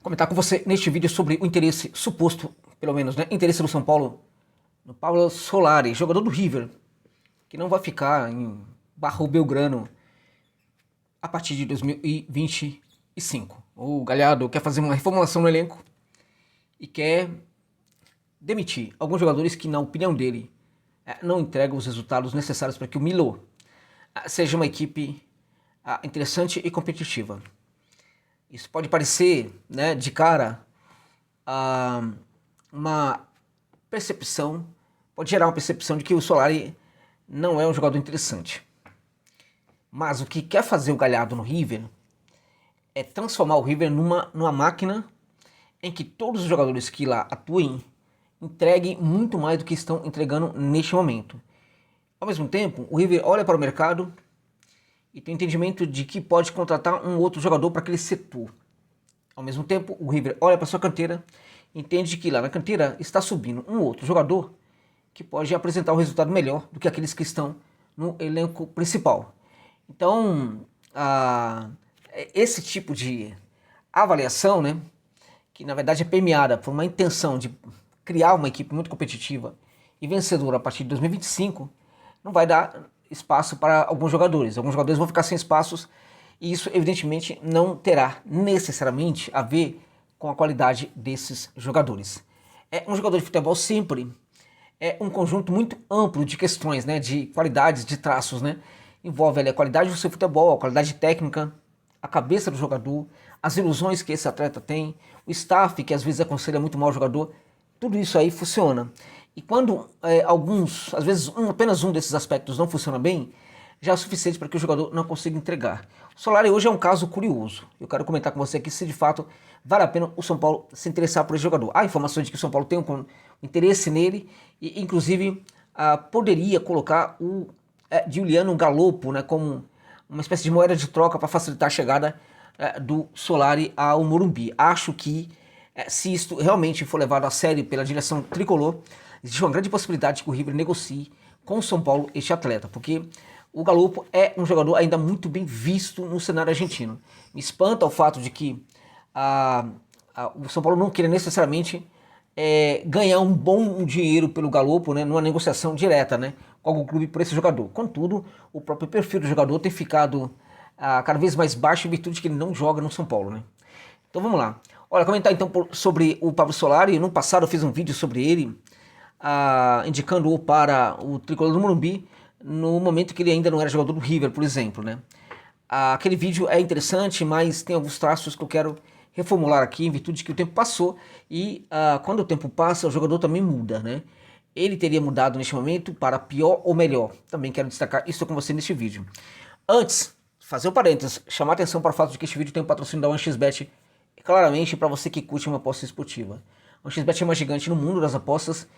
Comentar com você neste vídeo sobre o interesse suposto, pelo menos, né, interesse do São Paulo no Pablo Solari, jogador do River, que não vai ficar em Barro Belgrano a partir de 2025. O Galhardo quer fazer uma reformulação no elenco e quer demitir alguns jogadores que, na opinião dele, não entregam os resultados necessários para que o Milo seja uma equipe interessante e competitiva. Isso pode parecer, né, de cara, uma percepção, pode gerar uma percepção de que o Solari não é um jogador interessante. Mas o que quer fazer o Galhardo no River é transformar o River numa máquina em que todos os jogadores que lá atuem entreguem muito mais do que estão entregando neste momento. Ao mesmo tempo, o River olha para o mercado e tem entendimento de que pode contratar um outro jogador para aquele setor. Ao mesmo tempo, o River olha para sua canteira e entende que lá na canteira está subindo um outro jogador que pode apresentar um resultado melhor do que aqueles que estão no elenco principal. Então, esse tipo de avaliação, né, que na verdade é permeada por uma intenção de criar uma equipe muito competitiva e vencedora a partir de 2025, não vai dar espaço para alguns jogadores. Alguns jogadores vão ficar sem espaços e isso evidentemente não terá necessariamente a ver com a qualidade desses jogadores. Um jogador de futebol sempre é um conjunto muito amplo de questões, né, de qualidades, de traços, né? Envolve ali a qualidade do seu futebol, a qualidade técnica, a cabeça do jogador, as ilusões que esse atleta tem, o staff que às vezes aconselha muito mal o jogador, tudo isso aí funciona. E quando às vezes apenas um desses aspectos não funciona bem, já é o suficiente para que o jogador não consiga entregar. O Solari hoje é um caso curioso. Eu quero comentar com você aqui se de fato vale a pena o São Paulo se interessar por esse jogador. Há informações de que o São Paulo tem um interesse nele e inclusive poderia colocar o Giuliano Galopo, né, como uma espécie de moeda de troca para facilitar a chegada do Solari ao Morumbi. Acho que se isto realmente for levado a sério pela direção tricolor, existe uma grande possibilidade de que o River negocie com o São Paulo este atleta, porque o Galopo é um jogador ainda muito bem visto no cenário argentino. Me espanta o fato de que o São Paulo não queira necessariamente ganhar um bom dinheiro pelo Galopo, né, numa negociação direta, né, com algum clube por esse jogador. Contudo, o próprio perfil do jogador tem ficado cada vez mais baixo em virtude de que ele não joga no São Paulo, né. Então vamos lá. Olha, comentar então sobre o Pablo Solari. No passado eu fiz um vídeo sobre ele, indicando-o para o tricolor do Morumbi, no momento que ele ainda não era jogador do River, por exemplo, né. Aquele vídeo é interessante, mas tem alguns traços que eu quero reformular aqui, em virtude de que o tempo passou e quando o tempo passa, o jogador também muda, né. Ele teria mudado neste momento para pior ou melhor. Também quero destacar isso com você neste vídeo. Antes, fazer um parênteses, chamar atenção para o fato de que este vídeo tem um patrocínio da 1xBet, claramente para você que curte uma aposta esportiva. A 1xBet é uma gigante no mundo das apostas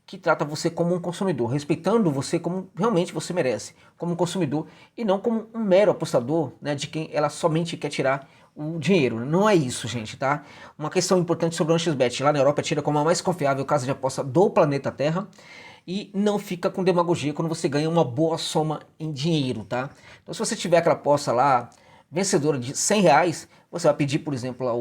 que trata você como um consumidor, respeitando você como realmente você merece, como um consumidor e não como um mero apostador, né, de quem ela somente quer tirar o dinheiro. Não é isso, gente, tá? Uma questão importante sobre a 1xBet, lá na Europa é tida como a mais confiável casa de aposta do planeta Terra e não fica com demagogia quando você ganha uma boa soma em dinheiro, tá? Então se você tiver aquela aposta lá, vencedora de R$100, você vai pedir, por exemplo, lá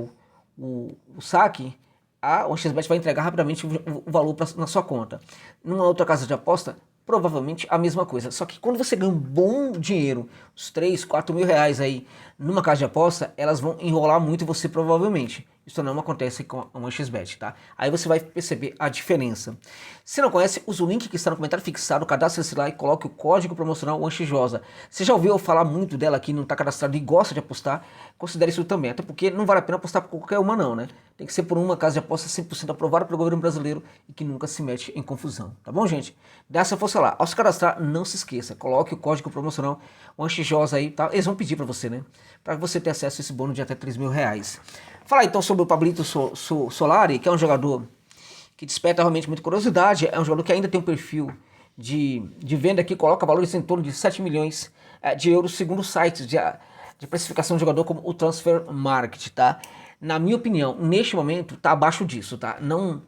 o saque, a 1xBet vai entregar rapidamente o valor na sua conta. Numa outra casa de aposta, provavelmente a mesma coisa. Só que quando você ganha um bom dinheiro, uns 3, 4 mil reais aí, numa casa de aposta, elas vão enrolar muito você provavelmente. Isso não acontece com a 1xBet, tá? Aí você vai perceber a diferença. Se não conhece, use o link que está no comentário fixado, cadastre-se lá e coloque o código promocional ANXJOSA. Você já ouviu eu falar muito dela aqui, não está cadastrado e gosta de apostar, considere isso também. Até porque não vale a pena apostar por qualquer uma não, né? Tem que ser por uma casa de aposta 100% aprovada pelo governo brasileiro e que nunca se mete em confusão. Tá bom, gente? Dá essa força lá. Ao se cadastrar, não se esqueça, coloque o código promocional ANXJOSA aí, tá? Eles vão pedir para você, né? Para você ter acesso a esse bônus de até 3 mil reais. Falar então sobre o Pablito Solari, que é um jogador que desperta realmente muita curiosidade. É um jogador que ainda tem um perfil de venda que coloca valores em torno de 7 milhões de euros, segundo sites de precificação de jogador como o Transfer Market, tá? Na minha opinião, neste momento, tá abaixo disso, tá? Não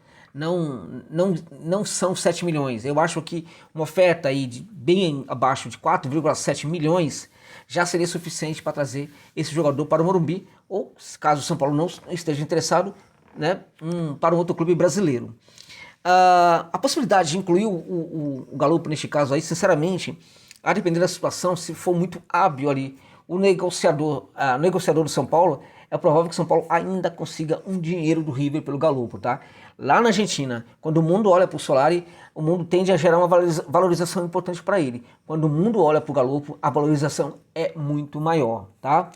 são 7 milhões. Eu acho que uma oferta aí bem abaixo de 4,7 milhões já seria suficiente para trazer esse jogador para o Morumbi, ou caso o São Paulo não esteja interessado, né, para um outro clube brasileiro. A possibilidade de incluir o Galo neste caso aí, sinceramente, a depender da situação, se for muito hábil ali, o negociador do São Paulo, é provável que o São Paulo ainda consiga um dinheiro do River pelo Galo, tá? Lá na Argentina, quando o mundo olha para o Solari, o mundo tende a gerar uma valorização importante para ele. Quando o mundo olha para o Galo, a valorização é muito maior, tá?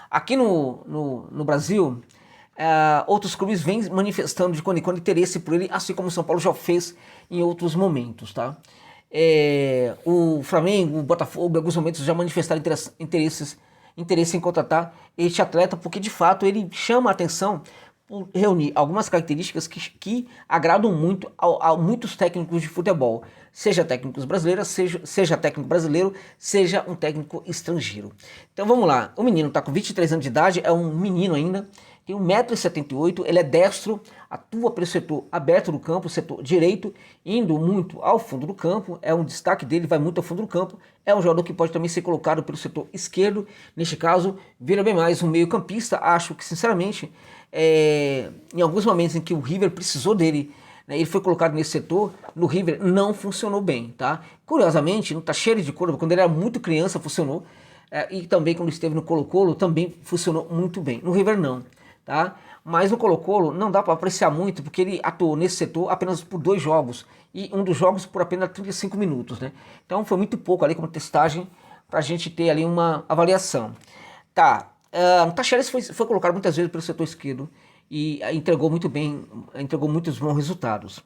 Aqui no Brasil, outros clubes vêm manifestando de quando em quando interesse por ele, assim como o São Paulo já fez em outros momentos, tá? O Flamengo, o Botafogo, em alguns momentos já manifestaram interesse em contratar este atleta, porque de fato ele chama a atenção por reunir algumas características que agradam muito a muitos técnicos de futebol, seja técnicos brasileiros, seja técnico brasileiro, seja um técnico estrangeiro. Então vamos lá, o menino está com 23 anos de idade, é um menino ainda, tem 1,78 m, ele é destro, atua pelo setor aberto do campo, setor direito, indo muito ao fundo do campo, é um destaque dele, vai muito ao fundo do campo, é um jogador que pode também ser colocado pelo setor esquerdo, neste caso, vira bem mais um meio campista, acho que sinceramente, em alguns momentos em que o River precisou dele, né, ele foi colocado nesse setor, no River não funcionou bem, tá? Curiosamente, no Teixeira de Córdoba, quando ele era muito criança, funcionou, e também quando esteve no Colo-Colo, também funcionou muito bem, no River não. Tá? Mas no Colo-Colo não dá para apreciar muito, porque ele atuou nesse setor apenas por 2 jogos, e um dos jogos por apenas 35 minutos, né? Então foi muito pouco ali como testagem para a gente ter ali uma avaliação. Tá, o Tacheres foi colocado muitas vezes pelo setor esquerdo e entregou muito bem, entregou muitos bons resultados.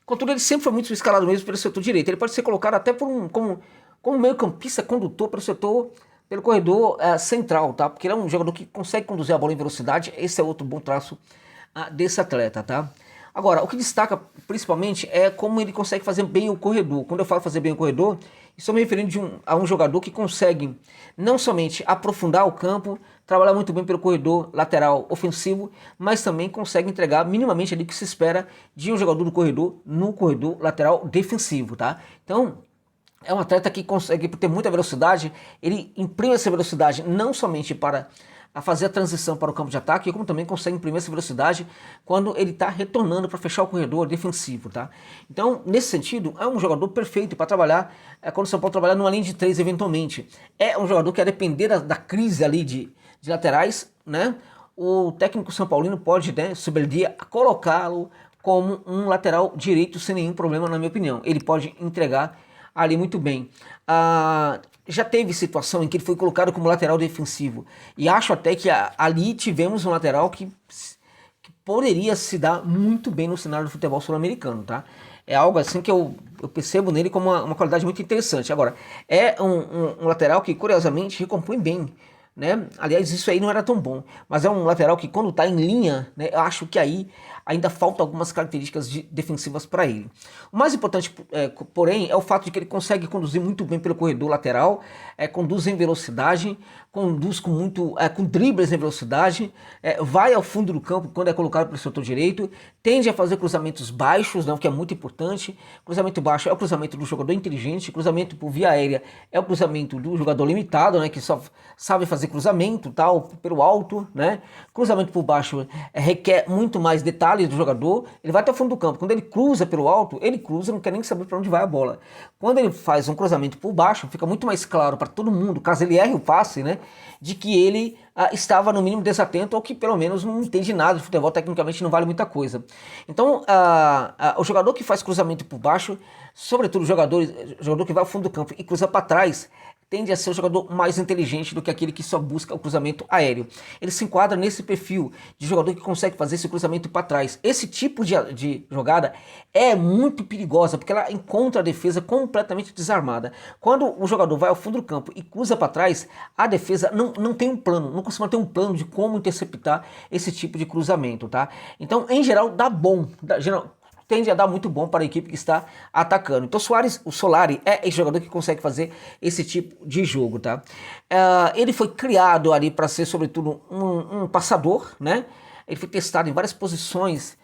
Contudo, ele sempre foi muito escalado mesmo pelo setor direito. Ele pode ser colocado até como meio campista condutor pelo corredor central, tá? Porque ele é um jogador que consegue conduzir a bola em velocidade, esse é outro bom traço desse atleta, tá? Agora, o que destaca principalmente é como ele consegue fazer bem o corredor. Quando eu falo fazer bem o corredor, estou me referindo a um jogador que consegue não somente aprofundar o campo, trabalhar muito bem pelo corredor lateral ofensivo, mas também consegue entregar minimamente ali o que se espera de um jogador do corredor no corredor lateral defensivo, tá? Então, é um atleta que consegue, por ter muita velocidade, ele imprime essa velocidade não somente para fazer a transição para o campo de ataque, como também consegue imprimir essa velocidade quando ele está retornando para fechar o corredor defensivo, tá? Então, nesse sentido, é um jogador perfeito para trabalhar, quando o São Paulo trabalhar numa linha de 3 eventualmente. É um jogador que, a depender da crise ali de laterais, né? O técnico São Paulino pode, né, sob dia, colocá-lo como um lateral direito sem nenhum problema, na minha opinião. Ele pode entregar ali muito bem. Já teve situação em que ele foi colocado como lateral defensivo, e acho até que ali tivemos um lateral que poderia se dar muito bem no cenário do futebol sul-americano, tá? É algo assim que eu percebo nele como uma qualidade muito interessante. Agora, é um lateral que curiosamente recompõe bem, né? Aliás, isso aí não era tão bom, mas é um lateral que quando está em linha, né, eu acho que aí ainda falta algumas características defensivas para ele. O mais importante, porém, é o fato de que ele consegue conduzir muito bem pelo corredor lateral, conduz em velocidade, conduz com dribles em velocidade, vai ao fundo do campo quando é colocado pelo setor direito, tende a fazer cruzamentos baixos, né, o que é muito importante. Cruzamento baixo é o cruzamento do jogador inteligente, cruzamento por via aérea é o cruzamento do jogador limitado, né, que só sabe fazer cruzamento, tal, pelo alto, né? Cruzamento por baixo requer muito mais detalhes do jogador, ele vai até o fundo do campo. Quando ele cruza pelo alto, ele cruza, não quer nem saber para onde vai a bola. Quando ele faz um cruzamento por baixo, fica muito mais claro para todo mundo, caso ele erre o passe, né, de que ele estava no mínimo desatento ou que pelo menos não entende nada de futebol, tecnicamente não vale muita coisa. Então, o jogador que faz cruzamento por baixo, sobretudo o jogador que vai ao fundo do campo e cruza para trás, tende a ser o jogador mais inteligente do que aquele que só busca o cruzamento aéreo. Ele se enquadra nesse perfil de jogador que consegue fazer esse cruzamento para trás. Esse tipo de jogada é muito perigosa, porque ela encontra a defesa completamente desarmada. Quando o jogador vai ao fundo do campo e cruza para trás, a defesa não tem um plano, não costuma ter um plano de como interceptar esse tipo de cruzamento, tá? Então, em geral, dá bom. Tende a dar muito bom para a equipe que está atacando. Então o Solari é esse jogador que consegue fazer esse tipo de jogo, tá? Ele foi criado ali para ser sobretudo um passador, né? Ele foi testado em várias posições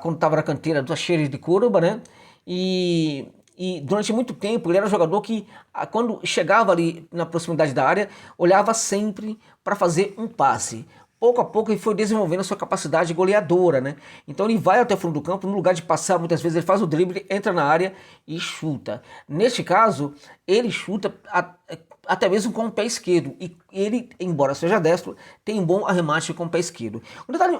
quando estava na canteira do Teixeira de Córdoba, né? E e durante muito tempo ele era um jogador que, quando chegava ali na proximidade da área, olhava sempre para fazer um passe. Pouco a pouco ele foi desenvolvendo a sua capacidade goleadora, né? Então ele vai até o fundo do campo, no lugar de passar, muitas vezes ele faz o drible, entra na área e chuta. Neste caso, ele chuta até mesmo com o pé esquerdo. E ele, embora seja destro, tem um bom arremate com o pé esquerdo.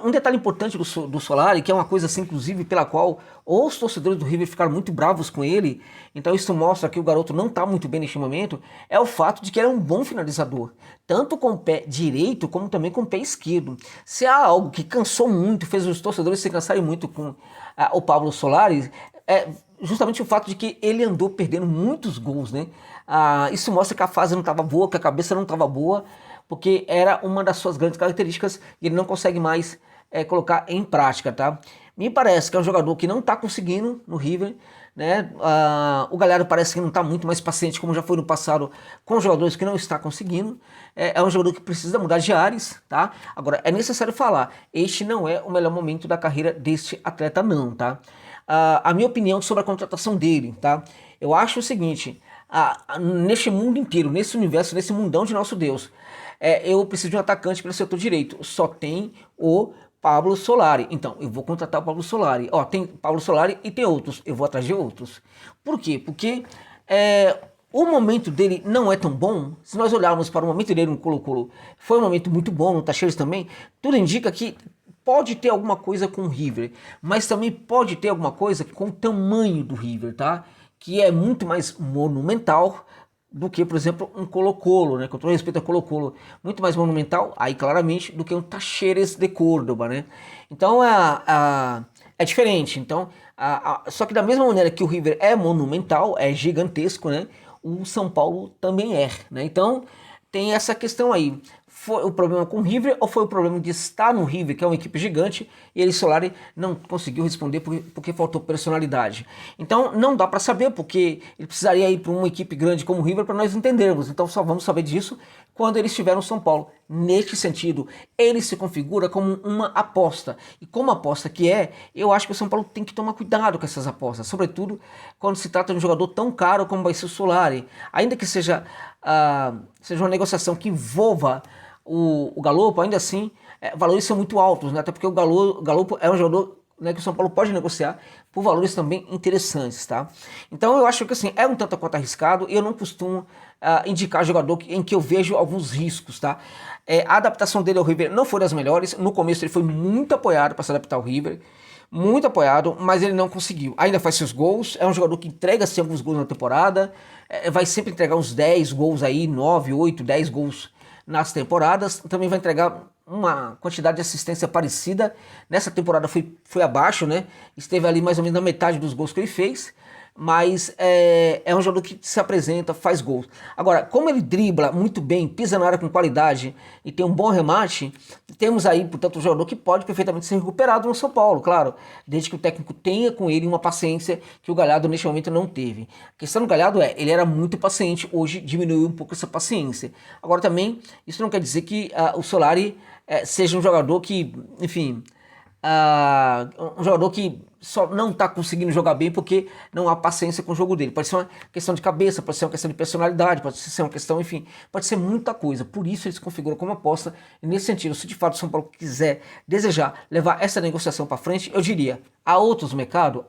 Um detalhe importante do Solari, que é uma coisa assim, inclusive, pela qual os torcedores do River ficaram muito bravos com ele, então isso mostra que o garoto não está muito bem neste momento, é o fato de que ele é um bom finalizador, tanto com o pé direito como também com o pé esquerdo. Se há algo que cansou muito, fez os torcedores se cansarem muito com o Pablo Solari, é justamente o fato de que ele andou perdendo muitos gols, né? Isso mostra que a fase não estava boa, que a cabeça não estava boa, porque era uma das suas grandes características e ele não consegue mais colocar em prática, tá? Me parece que é um jogador que não está conseguindo no River, né? O Galhardo parece que não está muito mais paciente, como já foi no passado, com os jogadores que não está conseguindo. É um jogador que precisa mudar de ares, tá? Agora, é necessário falar, este não é o melhor momento da carreira deste atleta não, tá? A minha opinião sobre a contratação dele, tá? Eu acho o seguinte, neste mundo inteiro, nesse universo, nesse mundão de nosso Deus, eu preciso de um atacante para o setor direito. Só tem o Pablo Solari. Então, eu vou contratar o Pablo Solari. Ó, tem Pablo Solari e tem outros. Eu vou atrás de outros. Por quê? Porque o momento dele não é tão bom. Se nós olharmos para o momento dele no Colo-Colo, foi um momento muito bom, no Tacheres também. Tudo indica que pode ter alguma coisa com o River, mas também pode ter alguma coisa com o tamanho do River, tá? Que é muito mais monumental do que, por exemplo, um Colo-Colo, né? Com todo respeito a Colo-Colo, muito mais monumental, aí claramente, do que um Tacheres de Córdoba, né? Então é diferente. Então, só que da mesma maneira que o River é monumental, é gigantesco, né? O São Paulo também é, né? Então tem essa questão aí. Foi o problema com o River ou foi o problema de estar no River, que é uma equipe gigante, e ele, Solari, não conseguiu responder porque faltou personalidade. Então não dá para saber, porque ele precisaria ir para uma equipe grande como o River para nós entendermos. Então só vamos saber disso quando ele estiver no São Paulo. Neste sentido, ele se configura como uma aposta. E como aposta que eu acho que o São Paulo tem que tomar cuidado com essas apostas, sobretudo quando se trata de um jogador tão caro como vai ser o Solari. Ainda que seja uma negociação que envolva o Galopo, ainda assim, valores são muito altos, né? Até porque o Galopo é um jogador, né, que o São Paulo pode negociar por valores também interessantes, tá? Então eu acho que assim, é um tanto quanto arriscado, e eu não costumo indicar jogador em que eu vejo alguns riscos, tá? A adaptação dele ao River não foi das melhores. No começo ele foi muito apoiado para se adaptar ao River, muito apoiado, mas ele não conseguiu. Ainda faz seus gols, é um jogador que entrega assim, alguns gols na temporada, vai sempre entregar uns 10 gols aí, 9, 8, 10 gols nas temporadas. Também vai entregar uma quantidade de assistência parecida. Nessa temporada foi abaixo, né? Esteve ali mais ou menos na metade dos gols que ele fez. Mas é um jogador que se apresenta, faz gols. Agora, como ele dribla muito bem, pisa na área com qualidade e tem um bom remate, temos aí, portanto, um jogador que pode perfeitamente ser recuperado no São Paulo, claro, desde que o técnico tenha com ele uma paciência que o Galhardo neste momento não teve. A questão do Galhardo ele era muito paciente, hoje diminuiu um pouco essa paciência. Agora também, isso não quer dizer que o Solari seja um jogador que, enfim, um jogador que só não está conseguindo jogar bem porque não há paciência com o jogo dele. Pode ser uma questão de cabeça, pode ser uma questão de personalidade, pode ser uma questão, enfim, pode ser muita coisa. Por isso ele se configura como aposta. E nesse sentido, se de fato o São Paulo quiser, desejar levar essa negociação para frente, eu diria, há outros no mercado?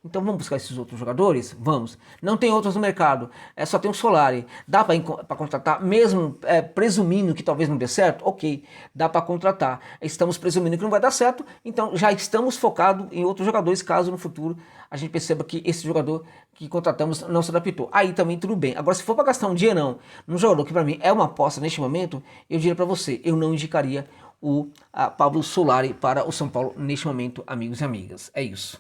Então vamos buscar esses outros jogadores? Vamos. Não tem outros no mercado, só tem o Solari. Dá para contratar, mesmo presumindo que talvez não dê certo? Ok, dá para contratar. Estamos presumindo que não vai dar certo, então já estamos focados em outros jogadores, caso no futuro a gente perceba que esse jogador que contratamos não se adaptou. Aí também tudo bem. Agora, se for para gastar um dinheirão num jogador que para mim é uma aposta neste momento, eu diria para você, eu não indicaria o Pablo Solari para o São Paulo neste momento, amigos e amigas. É isso.